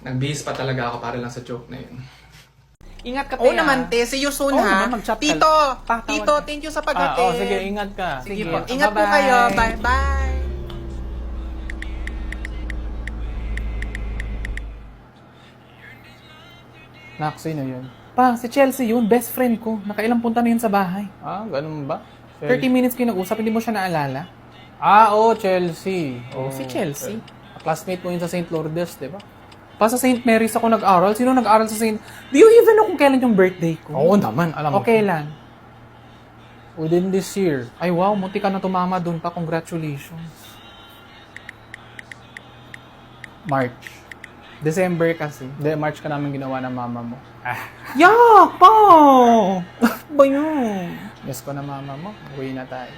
Nagbihis pa talaga ako para lang sa joke na yun. Ingat ka, Oo Tea. naman, te. See you soon, Oo ha? naman, mag-chat ka. Tito, Patawad Tito, ka. thank you sa paghatid. Sige, ingat ka. Sige Sige. po. Ingat po kayo. Bye-bye. Nak, sino yun? Pa, si Chelsea yun. Best friend ko. Nakailang punta na yun sa bahay. Ah, ganun ba? 30 minutes kayo nag-usap, hindi mo siya naalala? Ah, oh, Chelsea. Oh, Si Chelsea. Classmate mo yun sa St. Lourdes, di ba? Pa sa St. Mary's ako nag-aral. Sino nag-aral sa St. Do you even know kung kailan yung birthday ko? Oo naman, alam mo. Okay lang. Within this year. Ay wow, munti ka na tumama dun pa. Congratulations. March. December kasi. Hindi, March ka namin ginawa ng mama mo. Yak! Pa! Ba yun? Miss ko na mama mo. Uwi na tayo.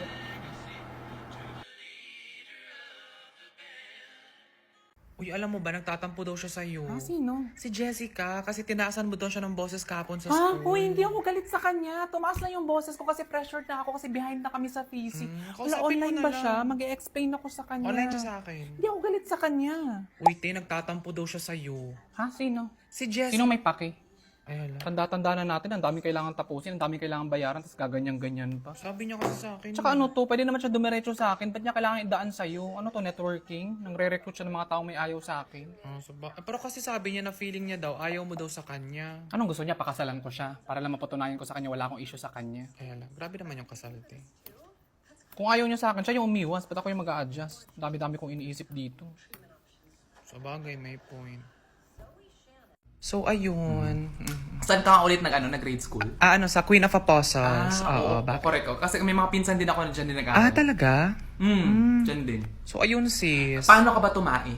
Uy, alam mo ba, nagtatampo daw siya sa'yo. Sino? Si Jessica, kasi tinaasan mo daw siya ng boses kahapon sa Ha? school. Uy, hindi ako galit sa kanya. Tumaas lang yung boses ko kasi pressured na ako kasi behind na kami sa physics. Wala, kausapin mo online na ba lang. siya? Mag-e-explain ako sa kanya. Online siya sa akin. Hindi ako galit sa kanya. Uy, te, nagtatampo daw siya sa'yo. Ha? Sino? Si Jessica. Sino may paki? Ay, hala. Tanda-tanda na natin, ang dami kailangan tapusin, ang dami kailangan bayaran, tapos gaganyan-ganyan pa. Sabi niya kasi sa akin. Tsaka ano to, pwede naman siya dumiretso sa akin, ba't niya kailangan idaan sa'yo? Ano to, networking? Nang re-recruit siya ng mga taong may ayaw sa akin. Pero kasi sabi niya na feeling niya daw, ayaw mo daw sa kanya. Anong gusto niya? Pakasalan ko siya, para lang mapatunayan ko sa kanya wala akong issue sa kanya. Ay, hala. Grabe naman yung kasal, te. Kung ayaw niya sa akin, siya yung umiwas, ba't ako yung mag-a-adjust? Dami-dami kong iniisip dito. Sa bagay, may point. So, ayun. Saan ka nga ulit nag-grade school? Sa Queen of Apostles. Oo, ba? correct. Oh. Kasi may mga pinsan din ako na dyan din nag-aaral. Talaga? Dyan din. So, ayun sis. Paano ka ba tumai?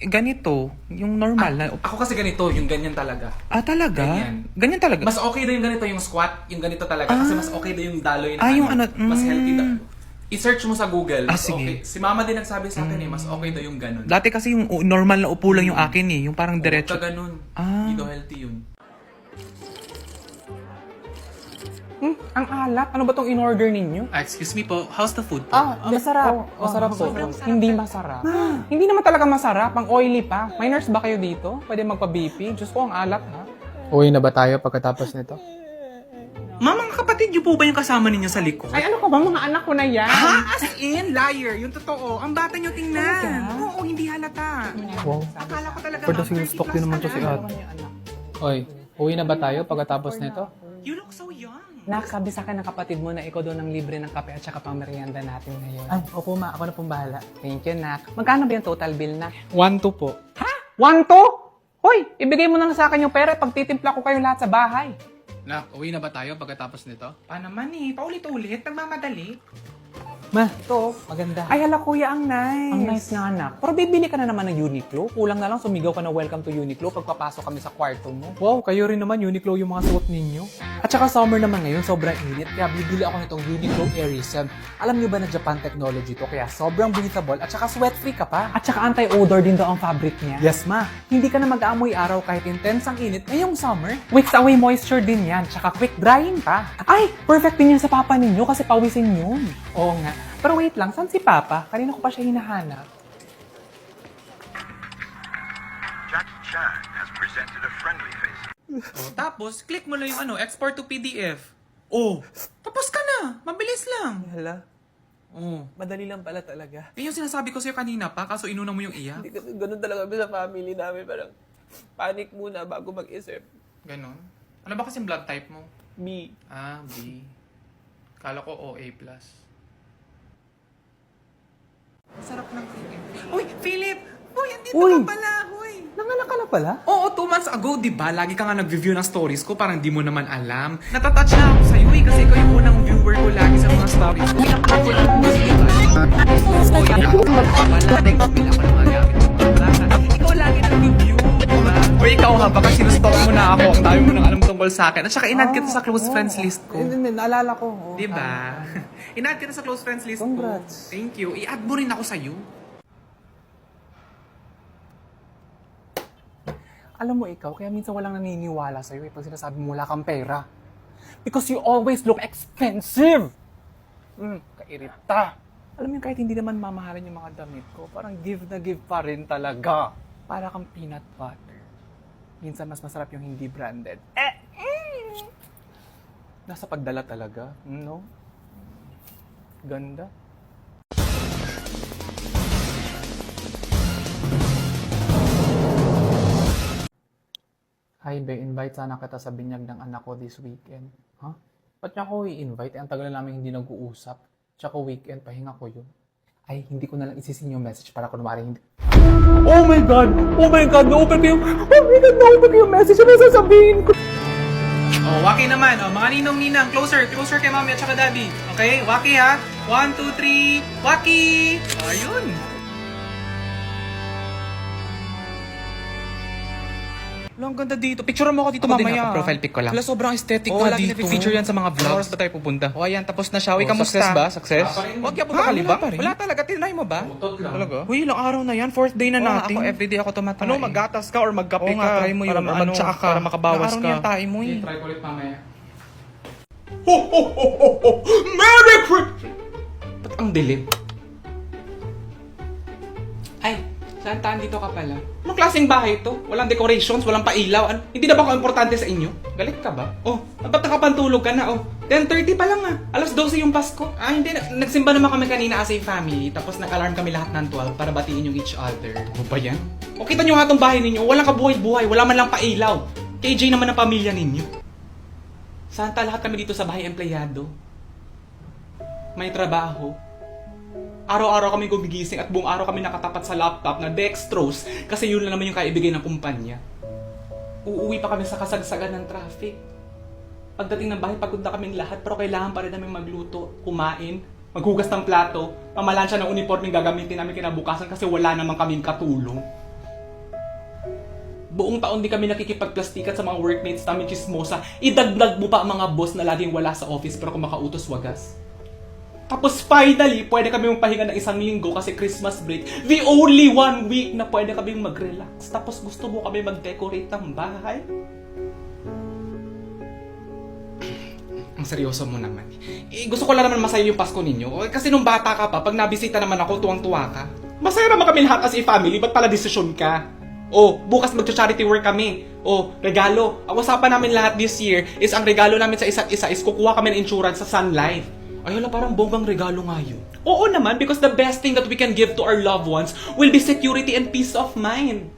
Ganito. Yung normal na. Ako kasi ganito, yung ganyan talaga. Talaga? Ganyan. Ganyan talaga? Mas okay daw yung ganito, yung squat, yung ganito talaga. Kasi mas okay daw yung daloy na yung ano, mas healthy daw. I-search mo sa Google. Mas sige. okay. Si mama din nagsabi sa akin mas okay daw yung ganun. Dati kasi yung normal na upo lang yung akin eh. Yung parang diretso. Huwag ka ganun. Hindi daw healthy yun. Ang alat. Ano ba tong in-order ninyo? Excuse me po, how's the food po? Masarap. masarap po. Hindi masarap. Hindi naman talaga masarap. Ang oily pa. May nurse ba kayo dito? Pwede magpa-BP? Diyos ko, ang alat ha. Uwi na ba tayo pagkatapos nito? Mga kapatid niyo po ba yung kasama ninyo sa likod? Ay, ano ka ba? Mga anak ko na yan. As in? Liar. Yung totoo. Ang bata niyo tingnan. Oo, hindi halata. Wow. Akala ko talaga. For the sales stock din naman to si ate. Oy, uwi na ba tayo pagkatapos nito? You look so young. Nakasabi sa akin ng kapatid mo na ikaw doon ang libre ng kape at saka pang merienda natin ngayon. Ay, opo ma, ako na pong bahala. Thank you, Nak. Magkano ba yung total bill, Nak? 1-2 po. 1-2? Hoy, ibigay mo na lang sa akin yung pera at pagtitimpla ko kayo lahat sa bahay. Nak, uwi na ba tayo pagkatapos nito? Pa naman eh. Paulit-ulit. Nagmamadali. Ma, ito, maganda. Ay, hala kuya, ang nice. Ang nice nga, Nak. Pero bibili ka na naman ng Uniqlo. Kulang na lang sumigaw ka na welcome to Uniqlo pagpapasok kami sa kwarto mo. Wow, kayo rin naman, Uniqlo yung mga suot ninyo. At saka summer naman ngayon, sobrang init. Kaya bibili ako nitong Uniqlo Airism. Alam niyo ba na Japan technology to? Kaya sobrang breathable at saka sweat-free ka pa. At saka anti-odor din daw ang fabric niya. Yes, ma. Hindi ka na mag-aamoy araw kahit intense ang init ngayong summer. Wicks away moisture din yan. Tsaka quick drying pa. Ay, perfect din yan sa papa ninyo kasi pawisin yun. Oo nga. Pero wait lang, saan si Papa? Kanina ko pa siya hinahanap. Jackie Chan has presented a friendly face. Tapos, click mo lang yung export to PDF. Tapos ka na. Mabilis lang. Hala, madali lang pala talaga. Yung sinasabi ko sa'yo kanina pa, kaso inuna mo yung iya. Hindi kasi ganun talaga kami sa family namin. Parang panic muna bago mag-isip. Ganon. Ano ba kasing blood type mo? B. B. Kala ko OA+. Sarap ng chicken. Uy, Philip! Uy, andito Uy! ka pala! Uy! Nanganak ka na pala? Oo, 2 months ago, di ba? Lagi ka nga nag-review ng stories ko, parang di mo naman alam. Natatouch na ako sa'yo kasi ikaw yung unang viewer ko lagi sa mga stories ko. Ikaw lagi nag-review, diba? O ikaw ha, baka sinustop mo na ako. Ang dami mo nang alam tungkol sa akin. At saka in-add kita sa close friends list ko. Hindi, naalala ko. Oo, Di ba? In-add kita sa close friends list Congrats. ko. Thank you. I-add mo rin ako sa'yo. Alam mo ikaw, kaya minsan walang naniniwala sa'yo pag sinasabi mo wala kang pera. Because you always look expensive! Kairita. Alam mo kahit hindi naman mamahalin yung mga damit ko, parang give na give pa rin talaga. Para kang peanut butter. Minsan mas masarap yung hindi branded. Nasa pagdala talaga, no? Ganda. Hi, Be. Invite sana kita sa binyag ng anak ko this weekend. Ha? Ba't niya ako i-invite? Ang tagal na namin hindi nag-uusap. Tsaka weekend, pahinga ko yun. Ay, hindi ko na lang isisin yung message para kunwari hindi... Oh my God! Oh my God! Na-open ko yung... Oh my God! Na-open ko yung message. Ano sasabihin ko? Oh, Waki naman. Oh, mga ninong-ninang, closer. Closer kay mami at saka daddy. Okay? Waki ha? 1, 2, 3. Waki! Oh, ayun. Wala, ang ganda dito. Picture mo ako dito Ako din mamaya. ako, profile pic ko lang. Wala, sobrang aesthetic Oh, na lagi dito. na-feature yan sa mga vlogs. Oras ba tayo pupunta? O, ayan. Tapos na siya. Uy, Oh, kamusta? success ba? Success? Huwag yan, punta ka Wala libang. pa rin. Wala talaga. Tinry mo ba? Utot lang. Talaga? Uy, ilang araw na yan. 4th day na natin. Ako, everyday ako tumatry. Ano, maggatas ka or magkape Oo ka? nga, try mo yun. Para, Mag-tsaka ka. para makabawas Ilang ka. araw na yan tayo mo eh. Try ko ulit mamaya. Merry Christmas! Ba't ang dilim? Ay, saan taan dito ka pala? Anong klaseng bahay to? Walang decorations, walang pailaw. Ano? Hindi na ba ako importante sa inyo? Galit ka ba? Oh, ba't nakapantulog ka na? Oh, 10:30 pa lang ah. Alas 12 yung Pasko. Ah, hindi. Nagsimba naman kami kanina as a family. Tapos nag-alarm kami lahat ng 12 para batiin yung each other. Ano ba yan? O, kita nyo nga tong bahay ninyo. Walang kabuhay-buhay. Wala man lang pailaw. KJ naman ang pamilya ninyo. Santa, lahat kami dito sa bahay empleyado. May trabaho. Araw-araw kami gumigising at buong araw kami nakatapat sa laptop na dextrose kasi yun lang naman yung kaibigay ng kumpanya. Uuwi pa kami sa kasagsagan ng traffic. Pagdating ng bahay, pagod na kaming lahat pero kailangan pa rin namin magluto, kumain, maghugas ng plato, pamalansya ng uniformeng gagamitin namin kinabukasan kasi wala naman kaming katulong. Buong taon di kami nakikipagplastikan sa mga workmates namin chismosa. Idagdag mo pa ang mga boss na laging wala sa office pero kumakautos wagas. Tapos finally, pwede kami magpahinga ng 1 linggo kasi Christmas break. The only 1 week na pwede kami mag-relax. Tapos gusto mo kami mag-decorate ng bahay? Ang seryoso mo naman. Eh, gusto ko lang naman masaya yung Pasko ninyo. Kasi nung bata ka pa, pag nabisita naman ako, tuwang-tuwa ka. Masaya naman kami lahat as a family. Ba't pala desisyon ka? Oh, bukas mag-charity work kami. Oh, regalo. Ang usapan namin lahat this year is ang regalo namin sa isa't isa is kukuha kami ng insurance sa Sun Life. Ay, wala, parang bonggang regalo nga yun. Oo naman, because the best thing that we can give to our loved ones will be security and peace of mind.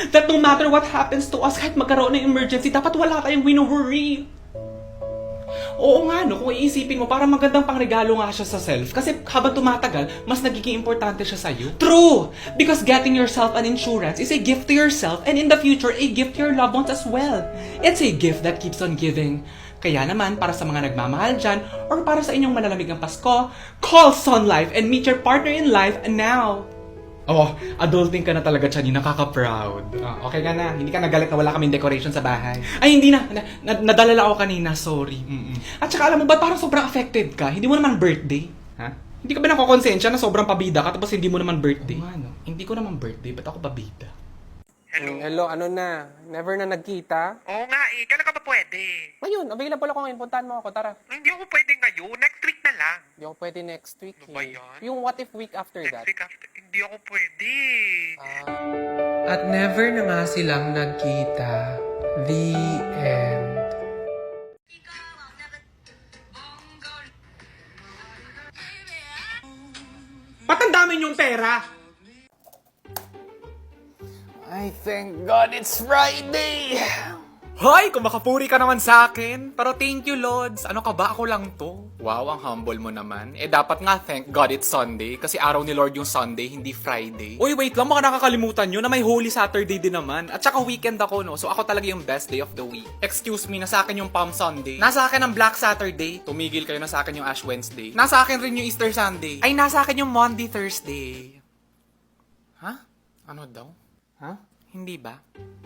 That no matter what happens to us, kahit magkaroon ng emergency, dapat wala tayong wino-worry. Oo nga, no, kung iisipin mo, parang magandang pangregalo nga siya sa self. Kasi habang tumatagal, mas nagiging importante siya sa'yo. True! Because getting yourself an insurance is a gift to yourself and in the future, a gift to your loved ones as well. It's a gift that keeps on giving. Kaya naman, para sa mga nagmamahal dyan, or para sa inyong malalabigang Pasko, call Sun Life and meet your partner in life now! Oh, adulting ka na talaga, Chani. Nakaka-proud. Oh, okay ka na. Hindi ka nagalit na wala kaming decoration sa bahay. Ay, hindi na. Nadala lang ako kanina. Sorry. At saka alam mo ba, parang sobrang affected ka. Hindi mo naman birthday. Ha? Hindi ka ba nakakonsensya na sobrang pabida ka tapos hindi mo naman birthday? Ano? Hindi ko naman birthday. Ba't ako pabida? Hello, ano na? Never na nagkita? Oo nga eh, kailan ka ba pwede? Ngayon, available ako ngayon. Puntahan mo ako, tara. Hindi ako pwede ngayon, next week na lang. Hindi ako pwede next week. Ano ba eh. yan? Yung what if week after Next that? week after, hindi ako pwede. At never na nga silang nagkita. The end. Ba't ang dami niyong pera? I thank God it's Friday! Hoy, kung makapuri ka naman sa akin. Pero thank you, Lods. Ano ka ba? Ako lang to. Wow, ang humble mo naman. Eh, dapat nga thank God it's Sunday. Kasi araw ni Lord yung Sunday, hindi Friday. Uy, wait lang. Baka nakakalimutan nyo na may Holy Saturday din naman. At saka weekend ako, no? So ako talaga yung best day of the week. Excuse me, nasa akin yung Palm Sunday. Nasa akin ang Black Saturday. Tumigil kayo, nasa akin yung Ash Wednesday. Nasa akin rin yung Easter Sunday. Ay, nasa akin yung Monday Thursday. Ha? Ano daw? Ha? Hindi ba?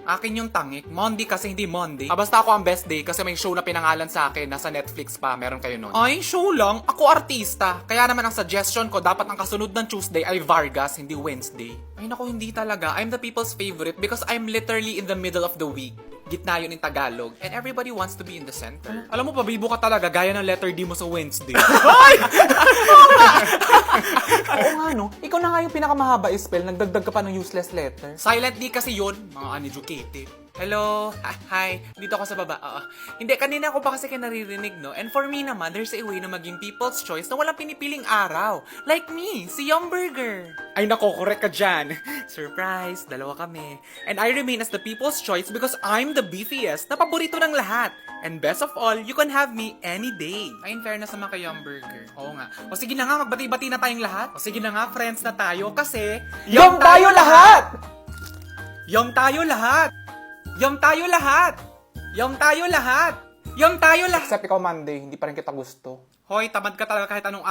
Akin yung tangik. Monday kasi hindi Monday. Basta ako ang best day kasi may show na pinangalan sa akin. Nasa Netflix pa. Meron kayo nun. Ay, show lang? Ako artista. Kaya naman ang suggestion ko, dapat ang kasunod ng Tuesday ay Vargas, hindi Wednesday. Ay naku, hindi talaga. I'm the people's favorite because I'm literally in the middle of the week. Gitna yun in Tagalog. And everybody wants to be in the center. Alam mo, pabibo ka talaga. Gaya ng letter D mo sa Wednesday. Oo nga, no? Ikaw na nga yung pinakamahaba spell, nagdagdag ka pa ng useless letter. Silent D kasi yun, mga uneducated. Hello? Hi. Dito ako sa baba. Oo. Hindi, kanina ako pa kasi naririnig, no? And for me naman, there's a way na maging people's choice na walang pinipiling araw. Like me, si Yum Burger. Ay nako, correct ka dyan. Surprise, dalawa kami. And I remain as the people's choice because I'm the beefiest na paborito ng lahat. And best of all, you can have me any day. Ay, in fairness naman kay Yum Burger. Oo nga. O sige na nga, magbati-bati na tayong lahat. O sige na nga, friends na tayo kasi... Yum tayo lahat! Yum tayo lahat! Yum tayo lahat! Yum tayo lahat! Yum tayo lahat! Except ikaw Monday, hindi pa rin kita gusto. Hoy, tamad ka talaga kahit anong